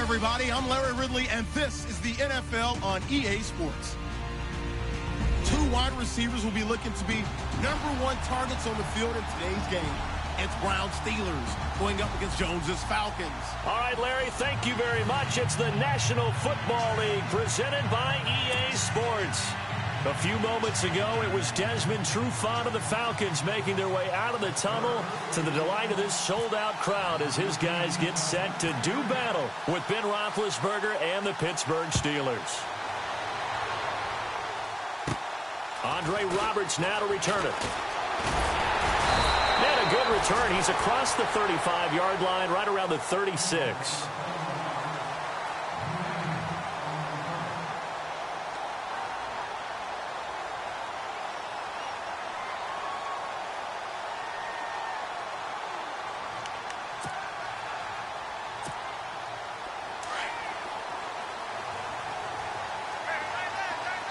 everybody. I'm Larry Ridley, and this is the NFL on EA Sports. Two wide receivers will be looking to be #1 targets on the field in today's game. It's Browns Steelers going up against Jones's Falcons. All right, Larry, thank you very much. It's the National Football League presented by EA Sports. A few moments ago, it was Desmond Trufant of the Falcons making their way out of the tunnel to the delight of this sold-out crowd as his guys get set to do battle with Ben Roethlisberger and the Pittsburgh Steelers. Andre Roberts now to return it. And a good return. He's across the 35-yard line, right around the 36.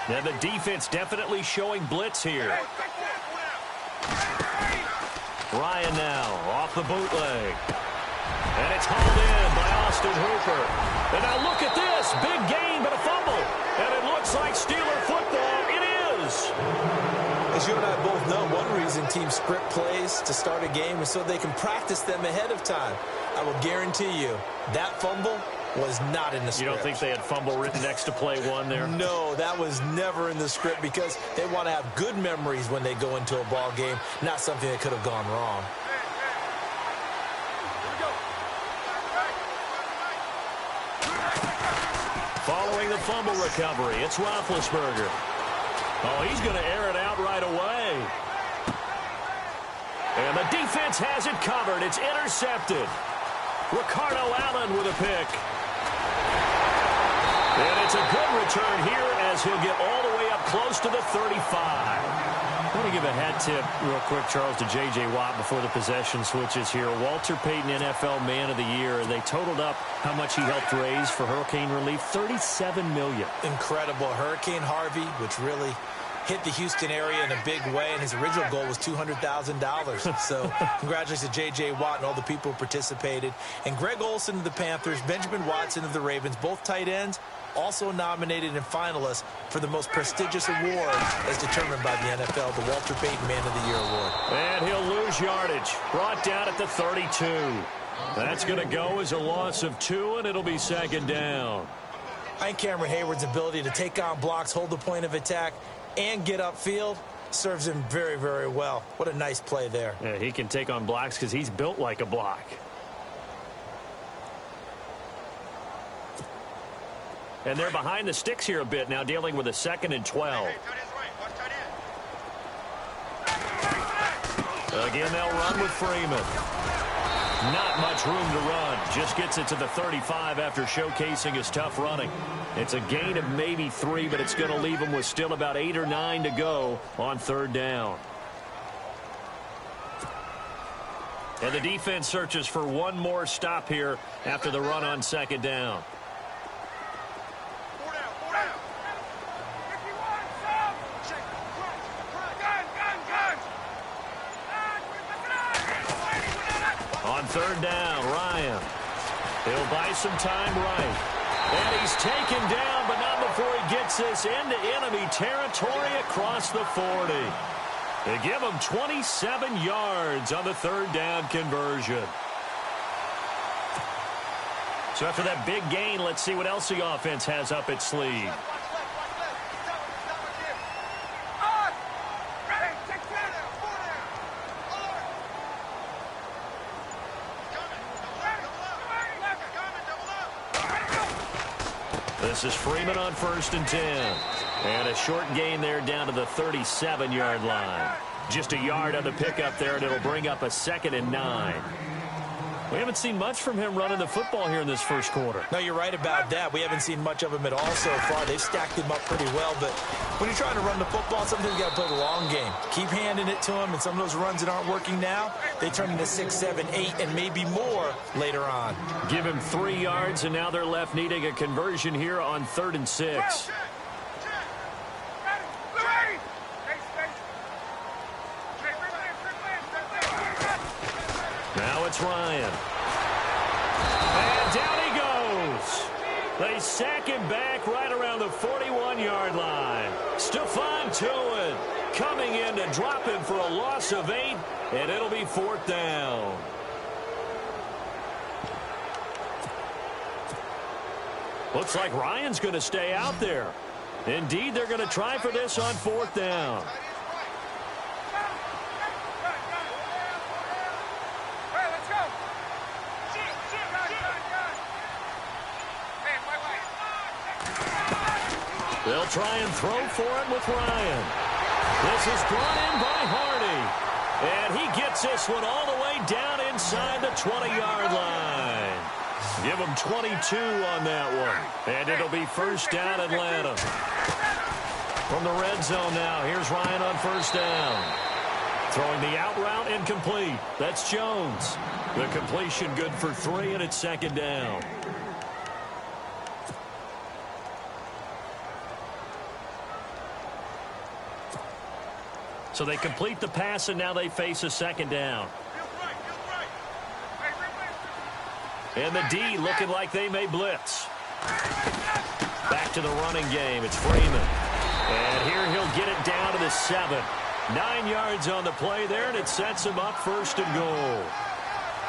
And the defense definitely showing blitz here. Ryan now off the bootleg. And it's hauled in by Austin Hooper. And now look at this. Big gain, but a fumble. And it looks like Steeler football. It is. As you and I both know, one reason teams script plays to start a game is so they can practice them ahead of time. I will guarantee you that fumble was not in the script. You don't think they had fumble written next to play one there? No, that was never in the script because they want to have good memories when they go into a ball game, not something that could have gone wrong. Following the fumble recovery, it's Roethlisberger. Oh, he's going to air it out right away. And the defense has it covered. It's intercepted. Ricardo Allen with a pick. And it's a good return here as he'll get all the way up close to the 35. I want to give a hat tip real quick, Charles, to J.J. Watt before the possession switches here. Walter Payton, NFL Man of the Year. They totaled up how much he helped raise for hurricane relief, $37 million. Incredible. Hurricane Harvey, which really hit the Houston area in a big way, and his original goal was $200,000. So congratulations to J.J. Watt and all the people who participated. And Greg Olsen of the Panthers, Benjamin Watson of the Ravens, both tight ends, also nominated and finalists for the most prestigious award as determined by the NFL, the Walter Payton Man of the Year Award. And he'll lose yardage. Brought down at the 32. That's going to go as a loss of 2, and it'll be second down. I think Cameron Hayward's ability to take on blocks, hold the point of attack, and get upfield serves him very, very well. What a nice play there. Yeah, he can take on blocks because he's built like a block. And they're behind the sticks here a bit now, dealing with a 2nd and 12. Again, they'll run with Freeman. Not much room to run. Just gets it to the 35 after showcasing his tough running. It's a gain of maybe 3, but it's going to leave him with still about 8 or 9 to go on 3rd down. And the defense searches for one more stop here after the run on 2nd down. On 3rd down, Ryan. He'll buy some time right. And he's taken down, but not before he gets this into enemy territory across the 40. They give him 27 yards on the 3rd down conversion. So after that big gain, let's see what else the offense has up its sleeve. This is Freeman on 1st and 10. And a short gain there down to the 37-yard line. Just a yard on the pickup there, and it'll bring up a 2nd and 9. We haven't seen much from him running the football here in this first quarter. No, you're right about that. We haven't seen much of him at all so far. They've stacked him up pretty well, but when you're trying to run the football, sometimes you got to play the long game. Keep handing it to him, and some of those runs that aren't working now, they turn into 6, 7, 8, and maybe more later on. Give him 3 yards, and now they're left needing a conversion here on 3rd and 6. Now it's Ryan. And down he goes. They sack him back right around the 41-yard line. Stephon Tuitt coming in to drop him for a loss of 8, and it'll be 4th down. Looks like Ryan's going to stay out there. Indeed, they're going to try for this on 4th down. They'll try and throw for it with Ryan. This is brought in by Hardy. And he gets this one all the way down inside the 20-yard line. Give him 22 on that one. And it'll be 1st down Atlanta. From the red zone now, here's Ryan on 1st down. Throwing the out route incomplete. That's Jones. The completion good for 3, and it's 2nd down. So they complete the pass, and now they face a 2nd down. And the D looking like they may blitz. Back to the running game. It's Freeman. And here he'll get it down to the 7. 9 yards on the play there, and it sets him up 1st and goal.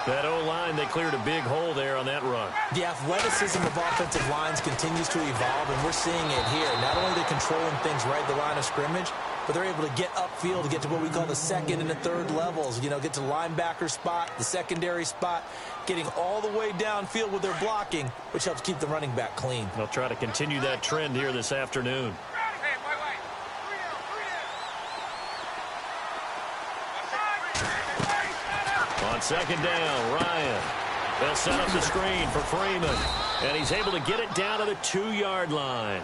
That O-line, they cleared a big hole there on that run. The athleticism of offensive lines continues to evolve, and we're seeing it here. Not only are they controlling things right at the line of scrimmage, but they're able to get upfield to get to what we call the 2nd and the 3rd levels. You know, get to the linebacker spot, the secondary spot, getting all the way downfield with their blocking, which helps keep the running back clean. They'll try to continue that trend here this afternoon. On 2nd down, Ryan. They'll set up the screen for Freeman. And he's able to get it down to the 2-yard line.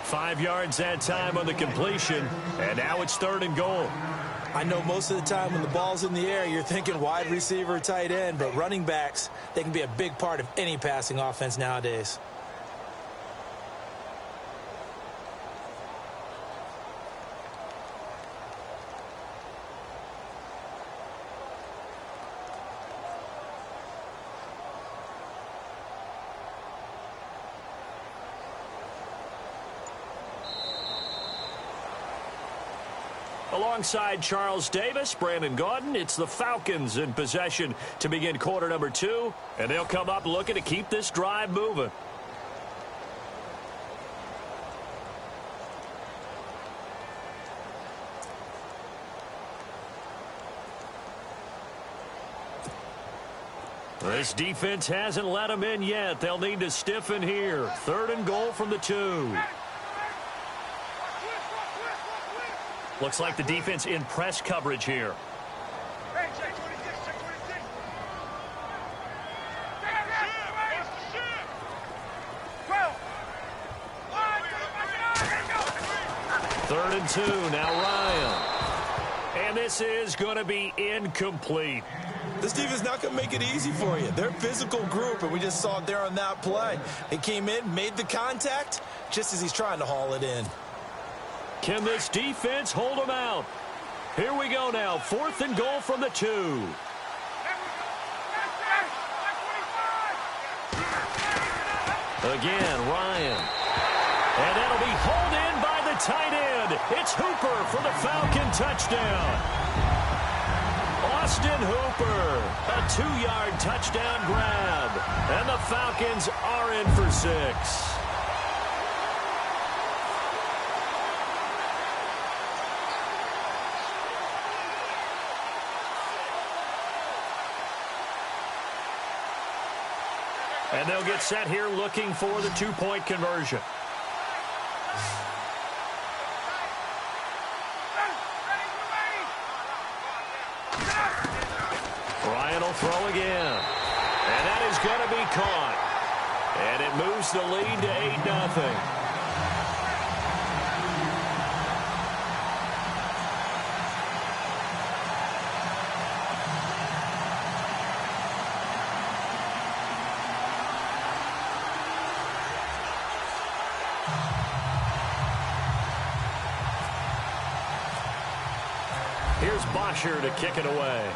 5 yards that time on the completion. And now it's 3rd and goal. I know most of the time when the ball's in the air, you're thinking wide receiver, tight end. But running backs, they can be a big part of any passing offense nowadays. Alongside Charles Davis, Brandon Gaudin, it's the Falcons in possession to begin quarter number 2. And they'll come up looking to keep this drive moving. This defense hasn't let them in yet. They'll need to stiffen here. 3rd and goal from the 2. Looks like the defense in press coverage here. Third and 2, now Ryan. And this is going to be incomplete. This defense is not going to make it easy for you. They're a physical group, and we just saw it there on that play. They came in, made the contact, just as he's trying to haul it in. Can this defense hold them out? Here we go now. 4th and goal from the 2. Again, Ryan. And that'll be hauled in by the tight end. It's Hooper for the Falcon touchdown. Austin Hooper, a 2-yard touchdown grab. And the Falcons are in for 6. And they'll get set here looking for the 2-point conversion. Ryan will throw again. And that is going to be caught. And it moves the lead to 8-0. Here's Bosher to kick it away.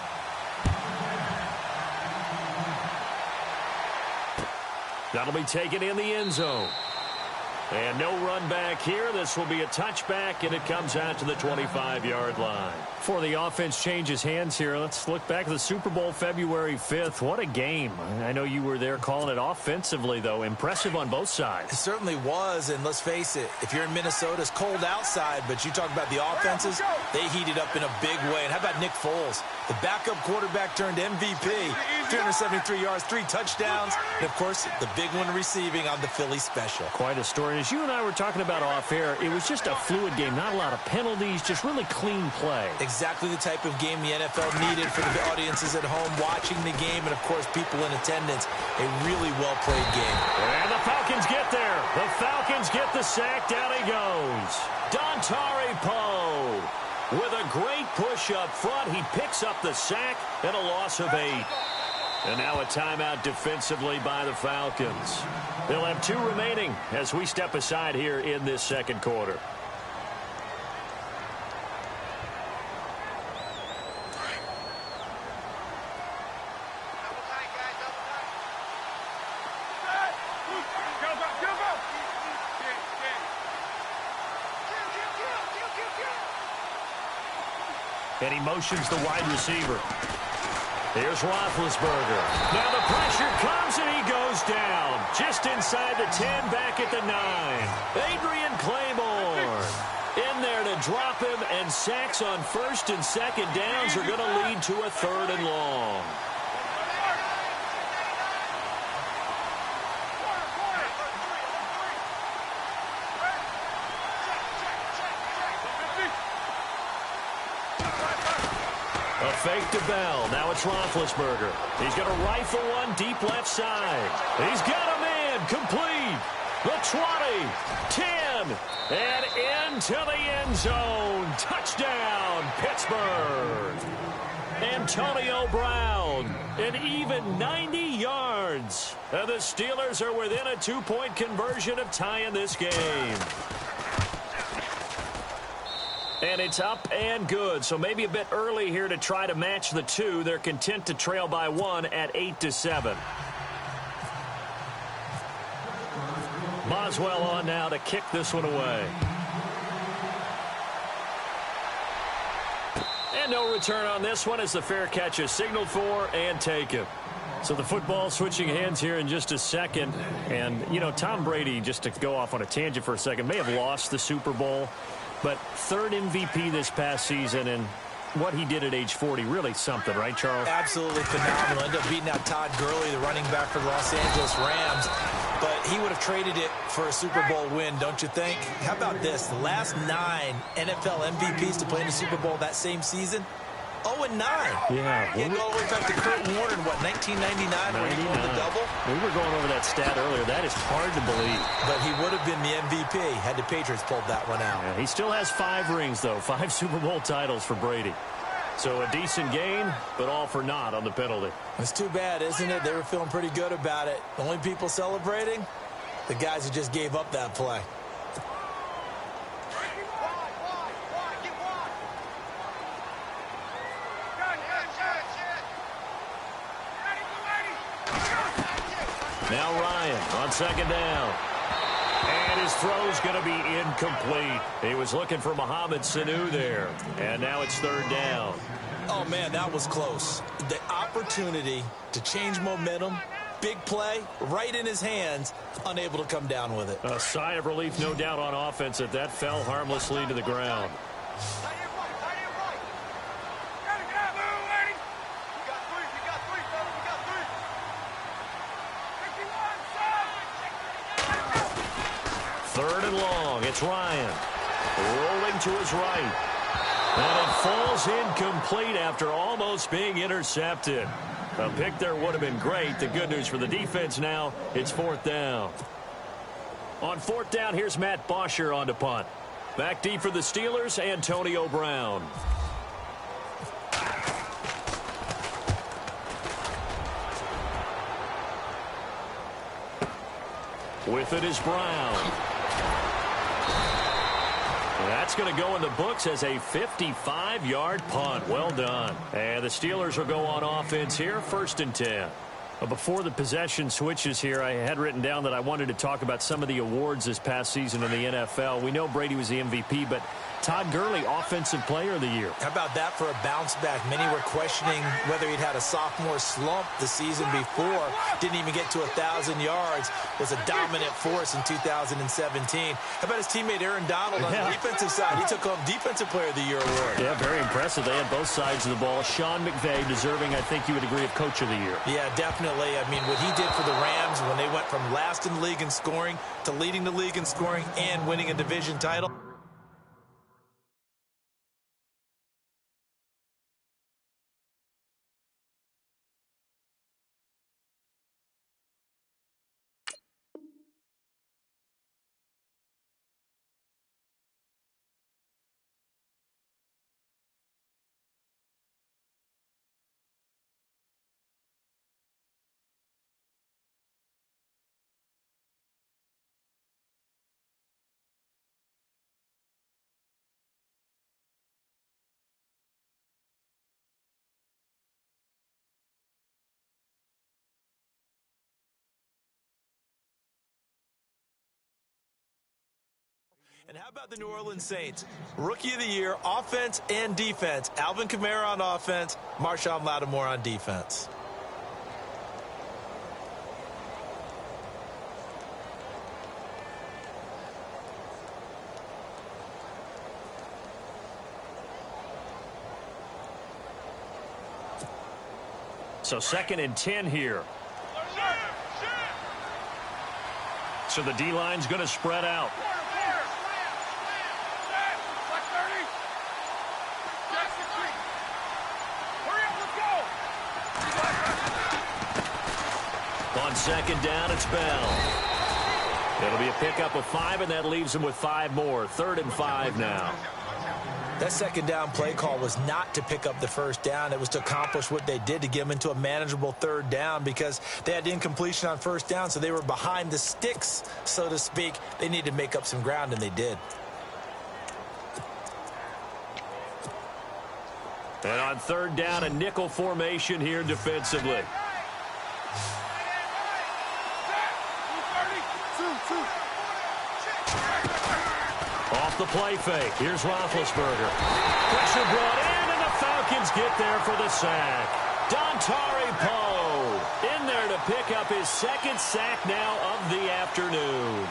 That'll be taken in the end zone. And no run back here. This will be a touchback, and it comes out to the 25-yard line. Before the offense changes hands here, let's look back at the Super Bowl February 5th. What a game. I know you were there calling it offensively, though. Impressive on both sides. It certainly was, and let's face it, if you're in Minnesota, it's cold outside, but you talk about the offenses, they heated up in a big way. And how about Nick Foles? The backup quarterback turned MVP, 373 yards, 3 touchdowns, and, of course, the big one receiving on the Philly special. Quite a story. As you and I were talking about off air, it was just a fluid game, not a lot of penalties, just really clean play. Exactly the type of game the NFL needed for the audiences at home watching the game and, of course, people in attendance. A really well-played game. And the Falcons get there. The Falcons get the sack. Down he goes. Dontari Poe with a great push up front. He picks up the sack and a loss of 8. And now a timeout defensively by the Falcons. They'll have 2 remaining as we step aside here in this second quarter. And he motions the wide receiver. Here's Roethlisberger. Now the pressure comes and he goes down. Just inside the 10, back at the 9. Adrian Claiborne in there to drop him, and sacks on first and second downs are going to lead to a 3rd and long. A fake to Bell. Now it's Roethlisberger. He's going to rifle one deep left side. He's got a man complete. The 20, 10, and into the end zone. Touchdown, Pittsburgh. Antonio Brown, an even 90 yards. And the Steelers are within a 2-point conversion of tying this game. And it's up and good, so maybe a bit early here to try to match the 2. They're content to trail by 1 at 8-7. Boswell on now to kick this one away. And no return on this one as the fair catch is signaled for and taken. So the football switching hands here in just a second. And, you know, Tom Brady, just to go off on a tangent for a second, may have lost the Super Bowl. But 3rd MVP this past season, and what he did at age 40, really something, right, Charles? Absolutely phenomenal. Ended up beating out Todd Gurley, the running back for the Los Angeles Rams. But he would have traded it for a Super Bowl win, don't you think? How about this? The last 9 NFL MVPs to play in the Super Bowl that same season, 0-9. Yeah. You go all the way back to Kurt Warner in, what, 1999 when he won the double? We were going over that stat earlier. That is hard to believe. But he would have been the MVP had the Patriots pulled that one out. Yeah, he still has 5 rings, though. 5 Super Bowl titles for Brady. So a decent game, but all for naught on the penalty. It's too bad, isn't it? They were feeling pretty good about it. The only people celebrating, the guys who just gave up that play. Now Ryan on second down. And his throw's going to be incomplete. He was looking for Mohamed Sanu there. And now it's 3rd down. Oh, man, that was close. The opportunity to change momentum, big play, right in his hands, unable to come down with it. A sigh of relief, no doubt, on offense that that fell harmlessly to the ground. Third and long. It's Ryan. Rolling to his right. And it falls incomplete after almost being intercepted. A pick there would have been great. The good news for the defense now, it's 4th down. On 4th down, here's Matt Bosher on to punt. Back deep for the Steelers, Antonio Brown. With it is Brown. That's going to go in the books as a 55-yard punt. Well done. And the Steelers will go on offense here, 1st and 10. Before the possession switches here, I had written down that I wanted to talk about some of the awards this past season in the NFL. We know Brady was the MVP, but Todd Gurley, Offensive Player of the Year. How about that for a bounce back? Many were questioning whether he'd had a sophomore slump the season before. Didn't even get to 1,000 yards. Was a dominant force in 2017. How about his teammate Aaron Donald on the defensive side? He took home Defensive Player of the Year award. Yeah, very impressive. They had both sides of the ball. Sean McVay deserving, I think you would agree, of Coach of the Year. Yeah, definitely. I mean, what he did for the Rams when they went from last in the league in scoring to leading the league in scoring and winning a division title. And how about the New Orleans Saints? Rookie of the Year, offense and defense. Alvin Kamara on offense, Marshawn Lattimore on defense. So 2nd and 10 here. So the D-line's going to spread out. On 2nd down, it's Bell. It'll be a pickup of 5, and that leaves him with 5 more. 3rd and 5 now. That 2nd down play call was not to pick up the 1st down. It was to accomplish what they did, to get them into a manageable 3rd down, because they had incompletion on 1st down, so they were behind the sticks, so to speak. They needed to make up some ground, and they did. And on 3rd down, a nickel formation here defensively. Off the play fake. Here's Roethlisberger. Pressure brought in, and the Falcons get there for the sack. Dontari Poe in there to pick up his 2nd sack now of the afternoon.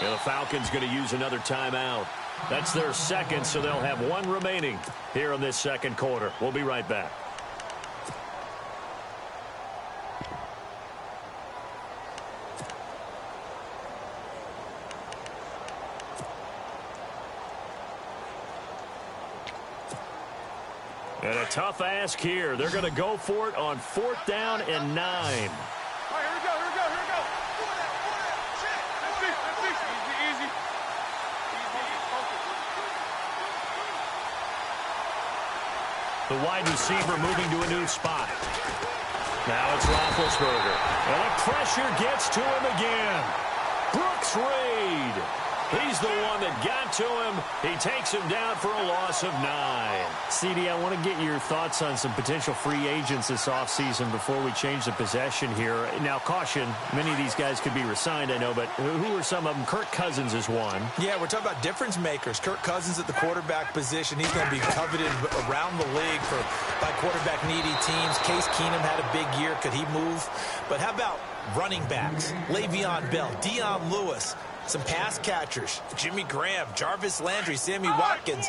And the Falcons going to use another timeout. That's their 2nd, so they'll have 1 remaining here in this 2nd quarter. We'll be right back. And a tough ask here. They're going to go for it on 4th down and 9. The wide receiver moving to a new spot. Now it's Roethlisberger. And the pressure gets to him again. Brooks Reed. He's the one that got to him. He takes him down for a loss of 9. CD, I want to get your thoughts on some potential free agents this offseason before we change the possession here. Now, caution, many of these guys could be re-signed, I know, but who are some of them? Kirk Cousins is one. Yeah, we're talking about difference makers. Kirk Cousins at the quarterback position. He's going to be coveted around the league by quarterback-needy teams. Case Keenum had a big year. Could he move? But how about running backs? Le'Veon Bell, Dion Lewis. Some pass catchers, Jimmy Graham, Jarvis Landry, Sammy Watkins.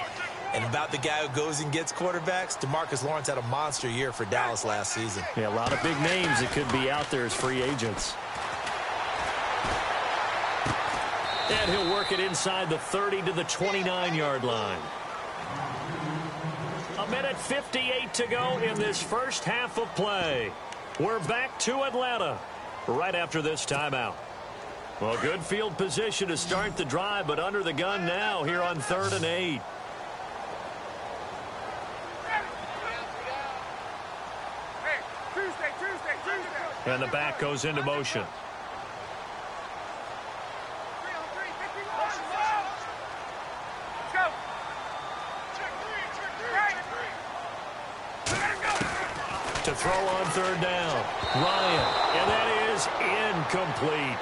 And about the guy who goes and gets quarterbacks, DeMarcus Lawrence had a monster year for Dallas last season. Yeah, a lot of big names that could be out there as free agents. And he'll work it inside the 30 to the 29-yard line. 1:58 to go in this first half of play. We're back to Atlanta right after this timeout. Well, good field position to start the drive, but under the gun now here on 3rd and 8. And the back goes into motion. throw on third down. Ryan, and that is incomplete.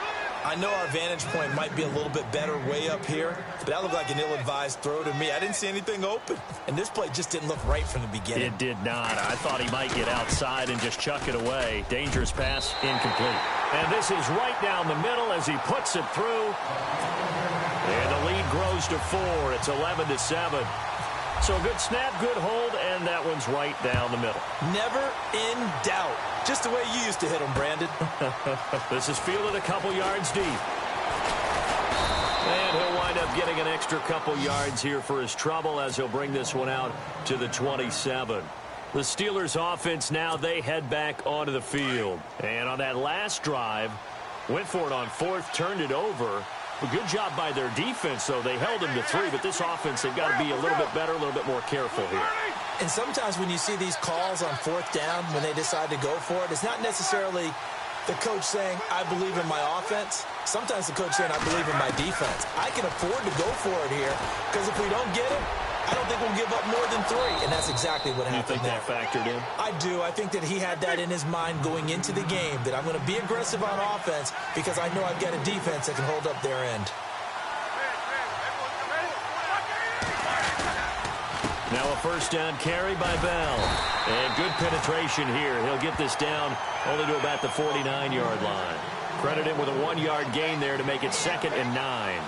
I know our vantage point might be a little bit better way up here, but that looked like an ill-advised throw to me. I didn't see anything open, and this play just didn't look right from the beginning. It did not. I thought he might get outside and just chuck it away. Dangerous pass, incomplete. And this is right down the middle as he puts it through. And the lead grows to 4. It's 11-7. So good snap, good hold, and that one's right down the middle. Never in doubt. Just the way you used to hit them, Brandon. This is fielded a couple yards deep. And he'll wind up getting an extra couple yards here for his trouble as he'll bring this one out to the 27. The Steelers offense now, they head back onto the field. And on that last drive, went for it on 4th, turned it over. A good job by their defense, though. They held him to 3, but this offense, they've got to be a little bit better, a little bit more careful here. And sometimes when you see these calls on 4th down, when they decide to go for it, it's not necessarily the coach saying, I believe in my offense. Sometimes the coach saying, I believe in my defense. I can afford to go for it here, because if we don't get it, I don't think we'll give up more than 3, and that's exactly what happened there. You think that factored in? I do. I think that he had that in his mind going into the game, that I'm going to be aggressive on offense because I know I've got a defense that can hold up their end. Now a first down carry by Bell. And good penetration here. He'll get this down only to about the 49-yard line. Credit him with a 1-yard gain there to make it 2nd and 9.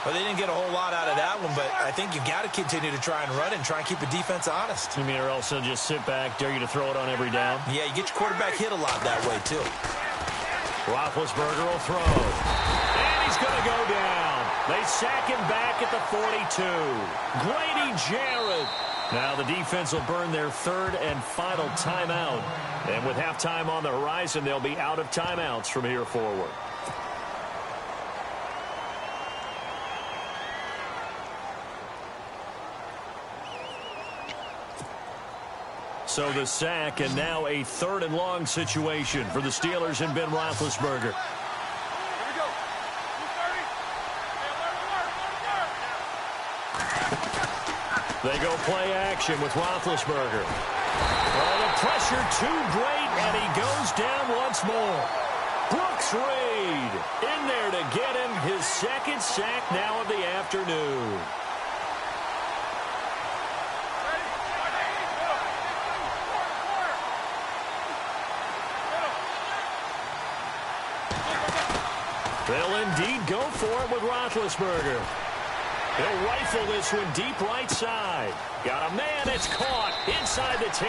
Well, they didn't get a whole lot out of that one, but I think you've got to continue to try and run and try and keep the defense honest. You mean or else they'll just sit back, dare you to throw it on every down? Yeah, you get your quarterback hit a lot that way, too. Roethlisberger will throw. And he's going to go down. They sack him back at the 42. Grady Jarrett. Now the defense will burn their 3rd and final timeout. And with halftime on the horizon, they'll be out of timeouts from here forward. So the sack, and now a 3rd and long situation for the Steelers and Ben Roethlisberger. They go play action with Roethlisberger. Oh, the pressure too great, and he goes down once more. Brooks Reed in there to get him his 2nd sack now of the afternoon. They'll indeed go for it with Roethlisberger. He'll rifle this one deep right side. Got a man, it's caught inside the 10.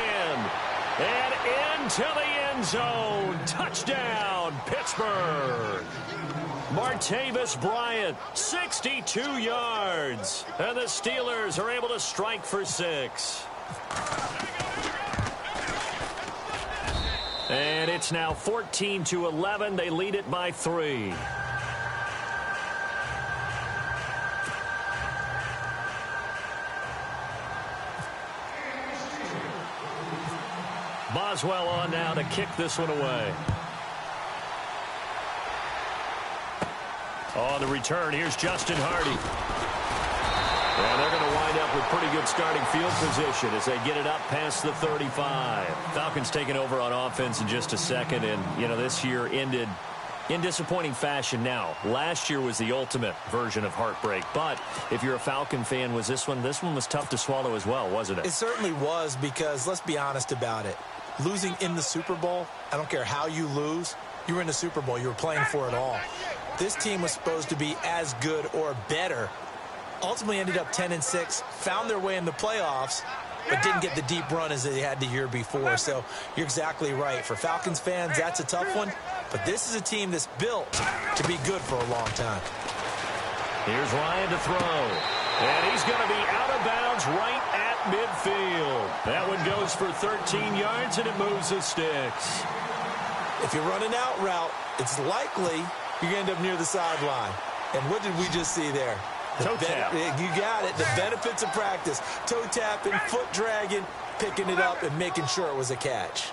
And into the end zone. Touchdown, Pittsburgh. Martavis Bryant, 62 yards. And the Steelers are able to strike for 6. And it's now 14-11. They lead it by 3. Boswell on now to kick this one away. On the return, here's Justin Hardy. And they're going to wind up with pretty good starting field position as they get it up past the 35. Falcons taking over on offense in just a second. And, you know, this year ended in disappointing fashion now. Last year was the ultimate version of heartbreak. But if you're a Falcon fan, was this one was tough to swallow as well, wasn't it? It certainly was, because let's be honest about it. Losing in the Super Bowl, I don't care how you lose, you were in the Super Bowl. You were playing for it all. This team was supposed to be as good or better. Ultimately ended up 10-6, found their way in the playoffs, but didn't get the deep run as they had the year before. So you're exactly right. For Falcons fans, that's a tough one. But this is a team that's built to be good for a long time. Here's Ryan to throw. And he's going to be out of bounds right at midfield. That one goes for 13 yards, and it moves the sticks. If you run an out route, it's likely you're going to end up near the sideline. And what did we just see there? Toe tap. You got it. The benefits of practice. Toe tapping, foot dragging, picking it up, and making sure it was a catch.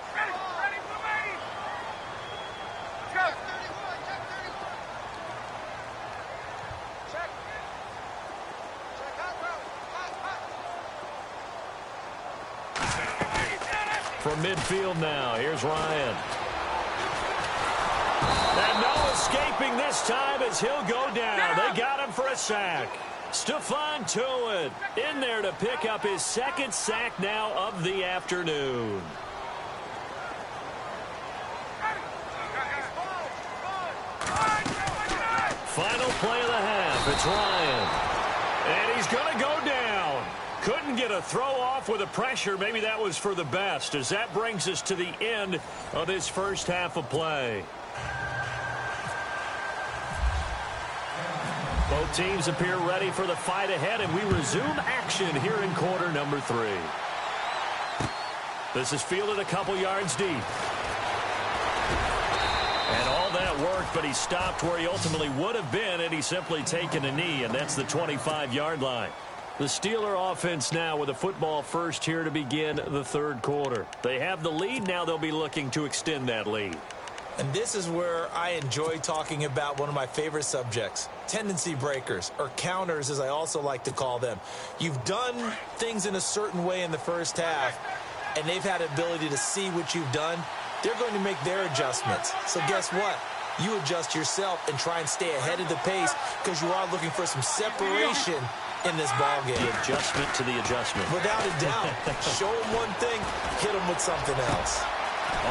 from midfield now. Here's Ryan. And no escaping this time as he'll go down. They got him for a sack. Stephon Tuitt in there to pick up his second sack now of the afternoon. Final play of the half. It's Ryan. And he's going to go down. Couldn't get a throw off with the pressure. Maybe that was for the best, as that brings us to the end of this first half of play. Both teams appear ready for the fight ahead, and we resume action here in quarter number 3. This is fielded a couple yards deep. And all that worked, but he stopped where he ultimately would have been, and he's simply taken a knee, and that's the 25-yard line. The Steeler offense now with a football first here to begin the third quarter. They have the lead. Now they'll be looking to extend that lead. And this is where I enjoy talking about one of my favorite subjects, tendency breakers, or counters as I also like to call them. You've done things in a certain way in the first half, and they've had the ability to see what you've done. They're going to make their adjustments. So guess what? You adjust yourself and try and stay ahead of the pace because you are looking for some separation in this ball game. The adjustment to the adjustment. Without a doubt. Show them one thing, hit them with something else.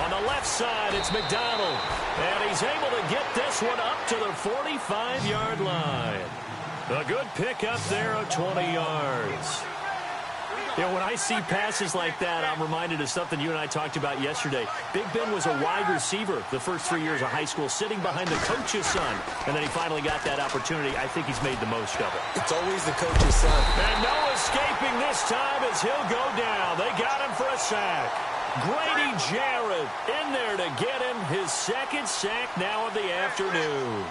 On the left side, it's McDonald. And he's able to get this one up to the 45-yard line. A good pickup there of 20 yards. You know, when I see passes like that, I'm reminded of something you and I talked about yesterday. Big Ben was a wide receiver the first 3 years of high school, sitting behind the coach's son. And then he finally got that opportunity. I think he's made the most of it. It's always the coach's son. And no escaping this time as he'll go down. They got him for a sack. Grady Jarrett in there to get him his second sack now of the afternoon.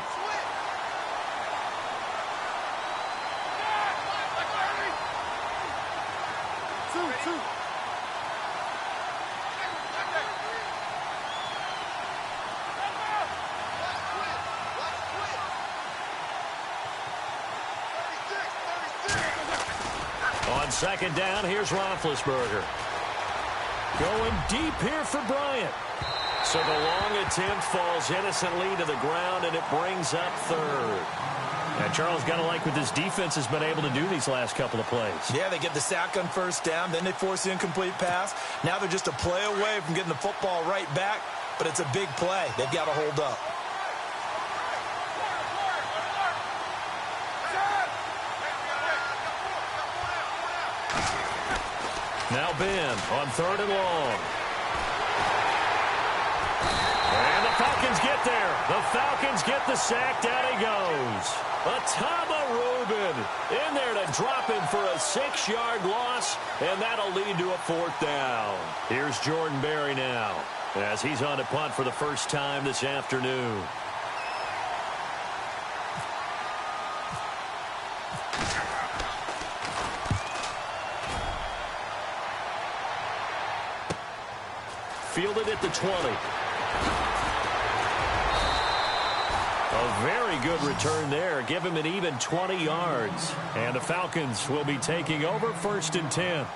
On second down, here's Roethlisberger. Going deep here for Bryant. So the long attempt falls innocently to the ground, and it brings up third. And Charles, got to like what this defense has been able to do these last couple of plays. Yeah, they get the sack on first down, then they force the incomplete pass. Now they're just a play away from getting the football right back, but it's a big play. They've got to hold up. Now Ben on third and long. And the Falcons get there. The Falcons get the sack. Down he goes. Atama Rubin in there to drop him for a 6-yard loss, and that'll lead to a fourth down. Here's Jordan Berry now as he's on to punt for the first time this afternoon. Fielded at the 20. A very good return there. Give him an even 20 yards. And the Falcons will be taking over first and 10.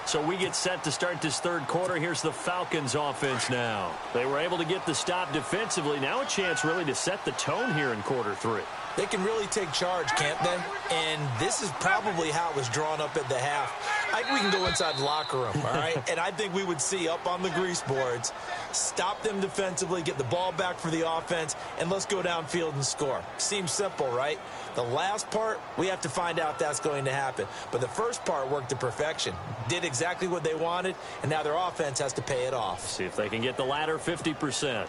So we get set to start this third quarter. Here's the Falcons offense now. They were able to get the stop defensively. Now a chance really to set the tone here in quarter 3. They can really take charge, can't they? And this is probably how it was drawn up at the half. I think we can go inside the locker room, all right? And I think we would see up on the grease boards, stop them defensively, get the ball back for the offense, and let's go downfield and score. Seems simple, right? The last part, we have to find out if that's going to happen. But the first part worked to perfection. Did exactly what they wanted, and now their offense has to pay it off. See if they can get the latter 50%.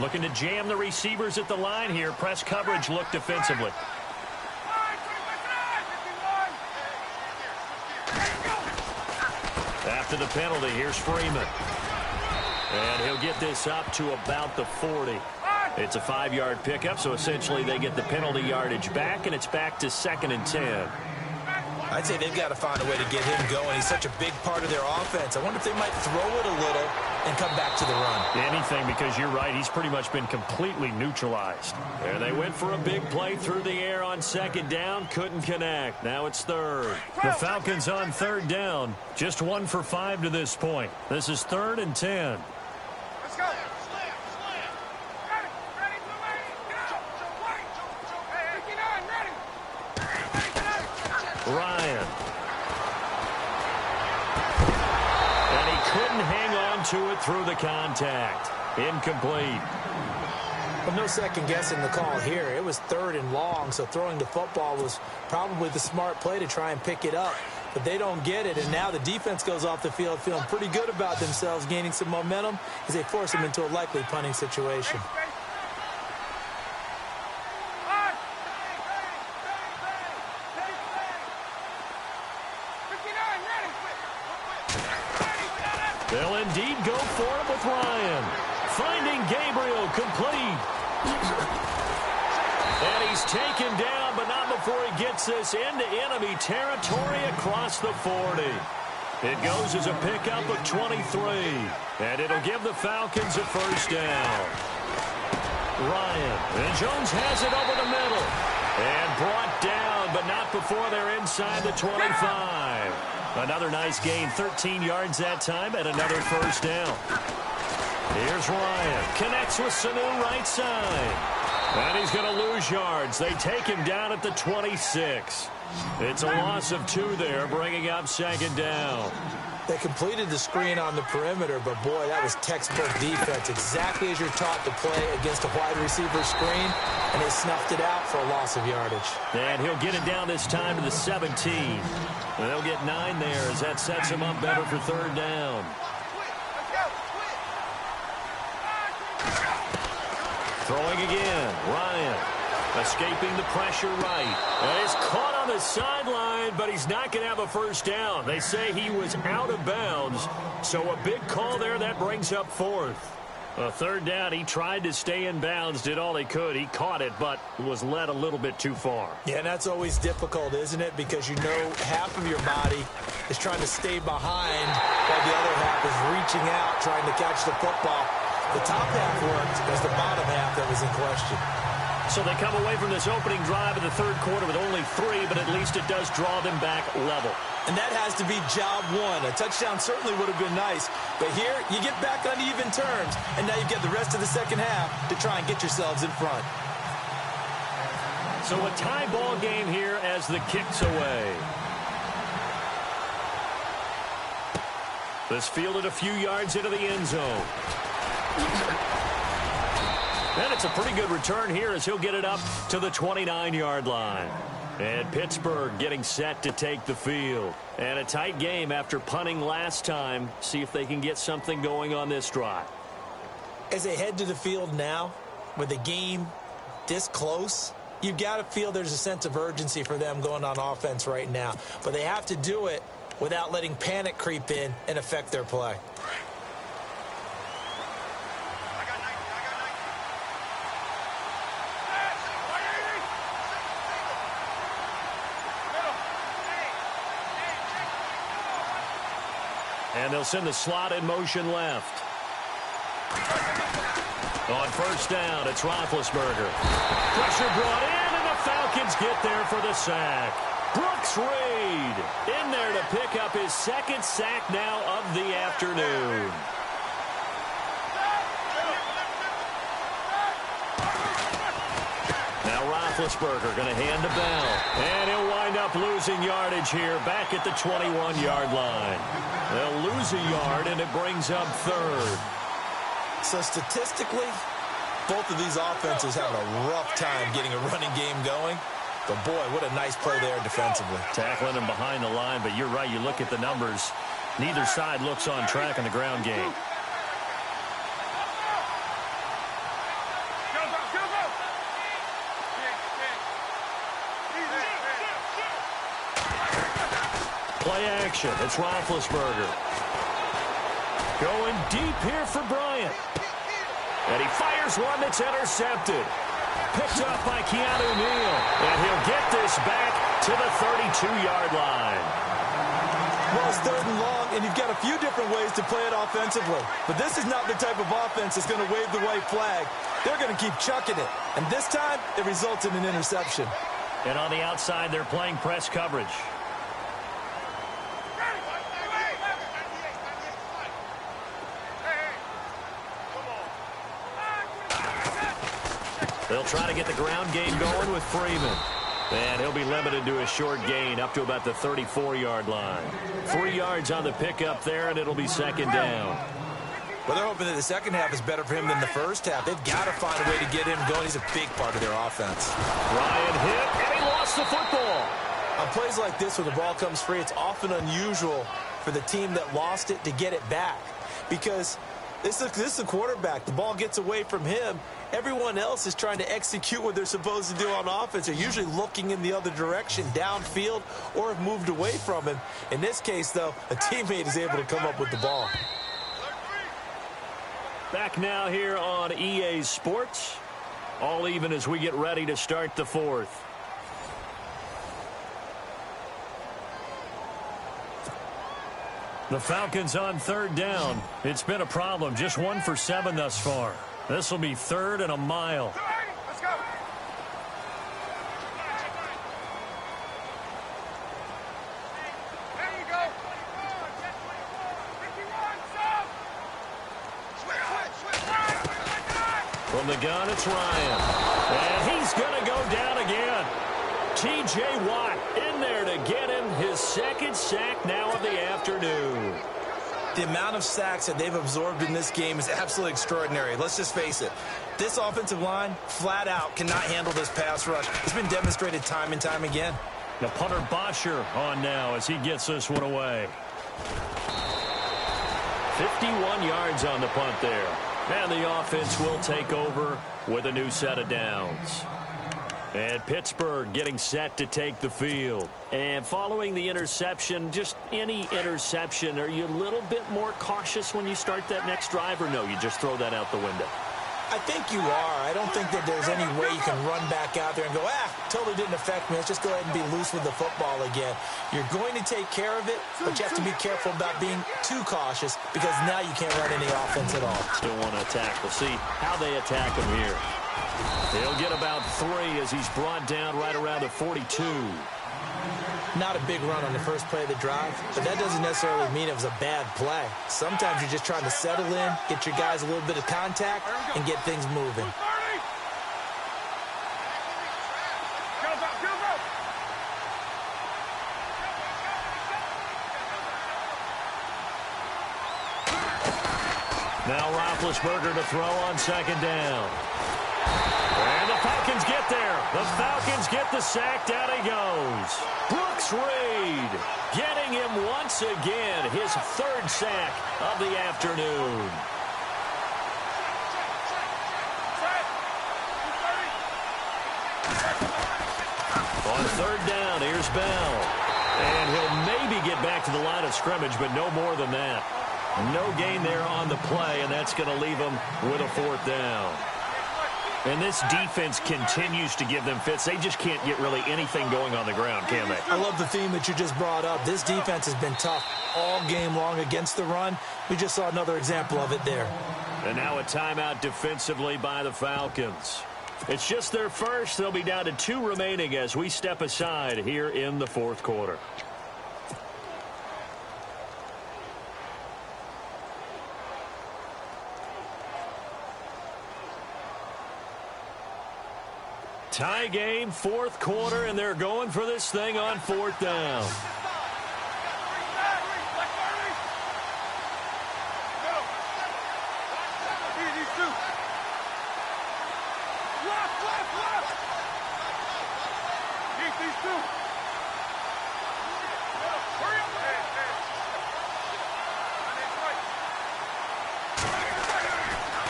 Looking to jam the receivers at the line here. Press coverage look defensively. After the penalty, here's Freeman. And he'll get this up to about the 40. It's a 5-yard pickup, so essentially they get the penalty yardage back, and it's back to 2nd and 10. I'd say they've got to find a way to get him going. He's such a big part of their offense. I wonder if they might throw it a little and come back to the run. Anything, because you're right, he's pretty much been completely neutralized. There they went for a big play through the air on second down, couldn't connect. Now it's third. The Falcons on third down, just 1 for 5 to this point. This is 3rd and 10. Let's go. Ryan. And he couldn't hang on to it through the contact. Incomplete. But no second guessing the call here. It was 3rd and long, so throwing the football was probably the smart play to try and pick it up. But they don't get it, and now the defense goes off the field feeling pretty good about themselves, gaining some momentum as they force them into a likely punting situation. They'll indeed go for it with Ryan. Finding Gabriel, complete. And he's taken down, but not before he gets this into enemy territory across the 40. It goes as a pickup of 23. And it'll give the Falcons a first down. Ryan. And Jones has it over the middle. And brought down, but not before they're inside the 25. Another nice gain, 13 yards that time, and another first down. Here's Ryan. Connects with Sanu right side. And he's going to lose yards. They take him down at the 26. It's a loss of 2 there, bringing up second down. They completed the screen on the perimeter, but boy, that was textbook defense. Exactly as you're taught to play against a wide receiver screen, and they snuffed it out for a loss of yardage. And he'll get it down this time to the 17. And they'll get 9 there as that sets him up better for third down. Throwing again, Ryan. Escaping the pressure right. And he's caught on the sideline, but he's not going to have a first down. They say he was out of bounds. So a big call there that brings up 4th. A third down, he tried to stay in bounds, did all he could. He caught it, but was led a little bit too far. Yeah, and that's always difficult, isn't it? Because you know half of your body is trying to stay behind while the other half is reaching out, trying to catch the football. The top half worked. It was the bottom half that was in question. So they come away from this opening drive in the third quarter with only 3, but at least it does draw them back level. And that has to be job 1. A touchdown certainly would have been nice. But here, you get back on even terms, and now you get the rest of the second half to try and get yourselves in front. So a tie ball game here as the kick's away. This fielded a few yards into the end zone. And it's a pretty good return here as he'll get it up to the 29-yard line. And Pittsburgh getting set to take the field. And a tight game after punting last time. See if they can get something going on this drive. As they head to the field now, with the game this close, you've got to feel there's a sense of urgency for them going on offense right now. But they have to do it without letting panic creep in and affect their play. And they'll send the slot in motion left. On first down, it's Roethlisberger. Pressure brought in, and the Falcons get there for the sack. Brooks Reed in there to pick up his 2nd sack now of the afternoon. Now Roethlisberger going to hand to Bell. And he'll wind up losing yardage here back at the 21-yard line. They'll lose a yard, and it brings up 3rd. So statistically, both of these offenses have a rough time getting a running game going. But, boy, what a nice play there defensively. Tackling him behind the line, but you're right. You look at the numbers. Neither side looks on track in the ground game. Play action. It's Roethlisberger. Going deep here for Bryant. And he fires one that's intercepted. Picked up by Keanu Neal. And he'll get this back to the 32-yard line. Well, it's 3rd and long, and you've got a few different ways to play it offensively. But this is not the type of offense that's going to wave the white flag. They're going to keep chucking it. And this time, it results in an interception. And on the outside, they're playing press coverage. They'll try to get the ground game going with Freeman. And he'll be limited to a short gain up to about the 34-yard line. 3 yards on the pickup there, and it'll be 2nd down. Well, they're hoping that the second half is better for him than the first half. They've got to find a way to get him going. He's a big part of their offense. Ryan hit, and he lost the football. On plays like this, when the ball comes free, it's often unusual for the team that lost it to get it back. Because this is the quarterback. The ball gets away from him. Everyone else is trying to execute what they're supposed to do on offense. They're usually looking in the other direction, downfield, or have moved away from him. In this case, though, a teammate is able to come up with the ball. Back now here on EA Sports. All even as we get ready to start the 4th. The Falcons on 3rd down. It's been a problem. Just 1 for 7 thus far. This will be 3rd and a mile. Let's go. There you go. From the gun, it's Ryan. And he's going to go down again. T.J. Watt in there to get him his 2nd sack now of the afternoon. The amount of sacks that they've absorbed in this game is absolutely extraordinary. Let's just face it. This offensive line, flat out, cannot handle this pass rush. It's been demonstrated time and time again. The punter Bosher on now as he gets this one away. 51 yards on the punt there. And the offense will take over with a new set of downs. And Pittsburgh getting set to take the field. And following the interception, just any interception, are you a little bit more cautious when you start that next drive, or no, you just throw that out the window? I think you are. I don't think that there's any way you can run back out there and go, totally didn't affect me. Let's just go ahead and be loose with the football again. You're going to take care of it, but you have to be careful about being too cautious because now you can't run any offense at all. Still want to attack. We'll see how they attack him here. He'll get about 3 as he's brought down right around the 42. Not a big run on the first play of the drive, but that doesn't necessarily mean it was a bad play. Sometimes you're just trying to settle in, get your guys a little bit of contact, and get things moving. Now Roethlisberger to throw on 2nd down. And the Falcons get there. The Falcons get the sack. Down he goes. Brooks Reed getting him once again. His 3rd sack of the afternoon. On 3rd down, here's Bell. And he'll maybe get back to the line of scrimmage, but no more than that. No gain there on the play, and that's going to leave him with a 4th down. And this defense continues to give them fits. They just can't get really anything going on the ground, can they? I love the theme that you just brought up. This defense has been tough all game long against the run. We just saw another example of it there. And now a timeout defensively by the Falcons. It's just their first. They'll be down to 2 remaining as we step aside here in the 4th quarter. Tie game, 4th quarter, and they're going for this thing on 4th down.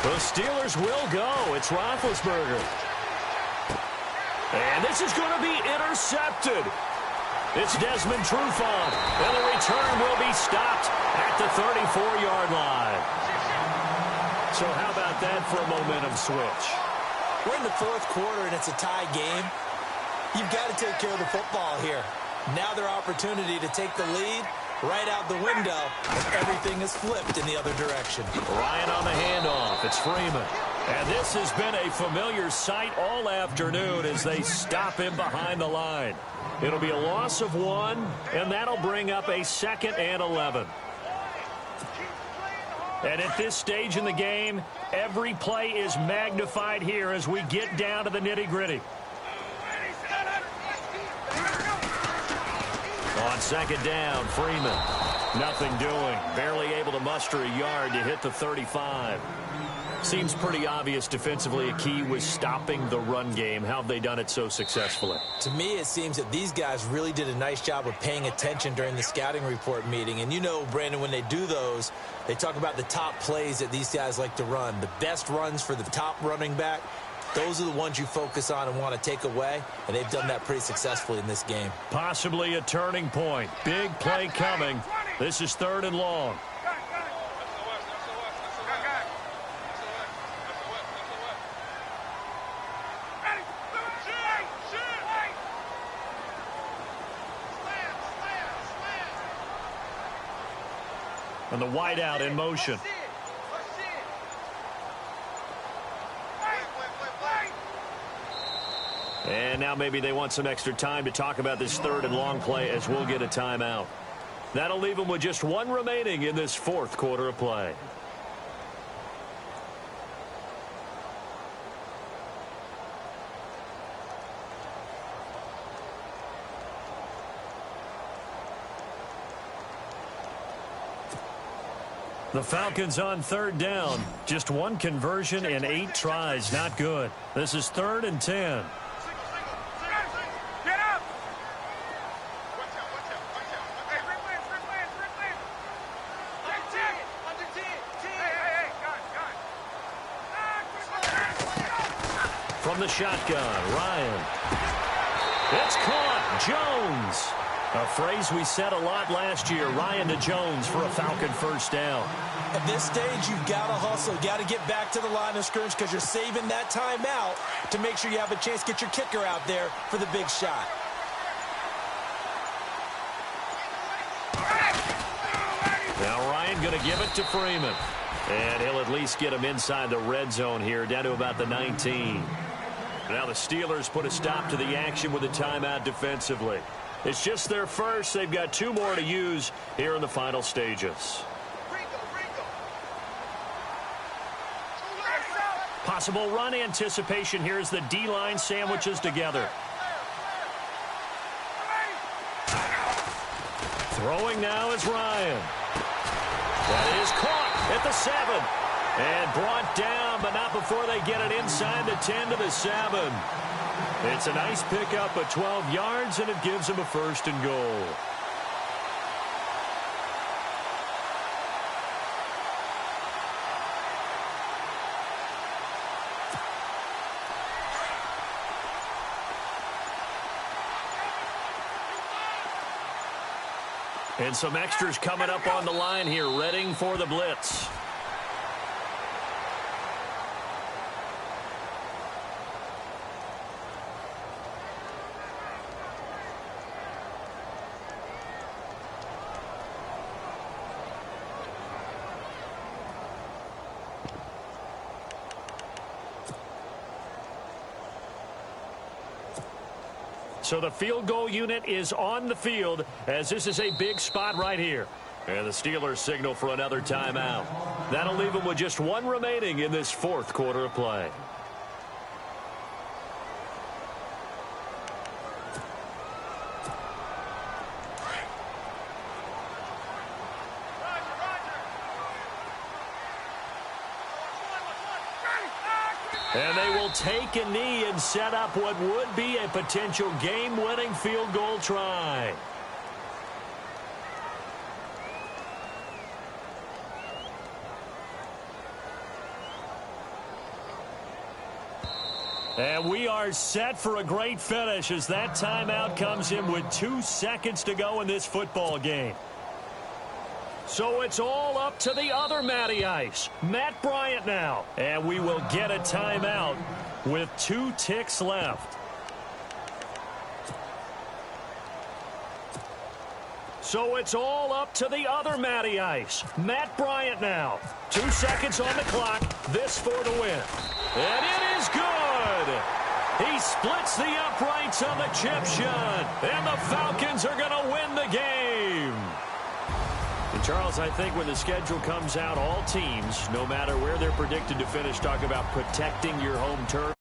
The Steelers will go. It's Roethlisberger. And this is going to be intercepted. It's Desmond Trufant. And the return will be stopped at the 34-yard line. So how about that for a momentum switch? We're in the 4th quarter, and it's a tie game. You've got to take care of the football here. Now their opportunity to take the lead right out the window, and everything is flipped in the other direction. Ryan on the handoff. It's Freeman. And this has been a familiar sight all afternoon as they stop him behind the line. It'll be a loss of 1, and that'll bring up a 2nd and 11. And at this stage in the game, every play is magnified here as we get down to the nitty-gritty. On 2nd down, Freeman. Nothing doing. Barely able to muster a yard to hit the 35. Seems pretty obvious defensively a key was stopping the run game. How have they done it so successfully? To me, it seems that these guys really did a nice job of paying attention during the scouting report meeting. And you know, Brandon, when they do those, they talk about the top plays that these guys like to run. The best runs for the top running back, those are the ones you focus on and want to take away. And they've done that pretty successfully in this game. Possibly a turning point. Big play coming. This is 3rd and long. And the wideout in motion. And now maybe they want some extra time to talk about this 3rd and long play as we'll get a timeout. That'll leave them with just 1 remaining in this 4th quarter of play. The Falcons on 3rd down. Just 1 conversion in 8 tries. Not good. This is 3rd and 10. Get up! From the shotgun, Ryan. It's caught. Jones. A phrase we said a lot last year. Ryan to Jones for a Falcon 1st down. At this stage, you've got to hustle. You've got to get back to the line of scrimmage because you're saving that timeout to make sure you have a chance to get your kicker out there for the big shot. Now Ryan going to give it to Freeman. And he'll at least get him inside the red zone here, down to about the 19. Now the Steelers put a stop to the action with a timeout defensively. It's just their first. They've got 2 more to use here in the final stages. Possible run anticipation here as the D-line sandwiches together. Throwing now is Ryan. That is caught at the 7. And brought down, but not before they get it inside the 10 to the 7. It's a nice pickup of 12 yards, and it gives them a 1st and goal. And some extras coming up on the line here, readying for the blitz. So the field goal unit is on the field as this is a big spot right here. And the Steelers signal for another timeout. That'll leave them with just 1 remaining in this 4th quarter of play. And they will take a knee and set up what would be a potential game-winning field goal try. And we are set for a great finish as that timeout comes in with 2 seconds to go in this football game. So it's all up to the other Matty Ice, Matt Bryant now. And we will get a timeout with 2 ticks left. So it's all up to the other Matty Ice. Matt Bryant now. 2 seconds on the clock. This for the win. And it is good. He splits the uprights on the chip shot. And the Falcons are going to win the game. And Charles, I think when the schedule comes out, all teams, no matter where they're predicted to finish, talk about protecting your home turf.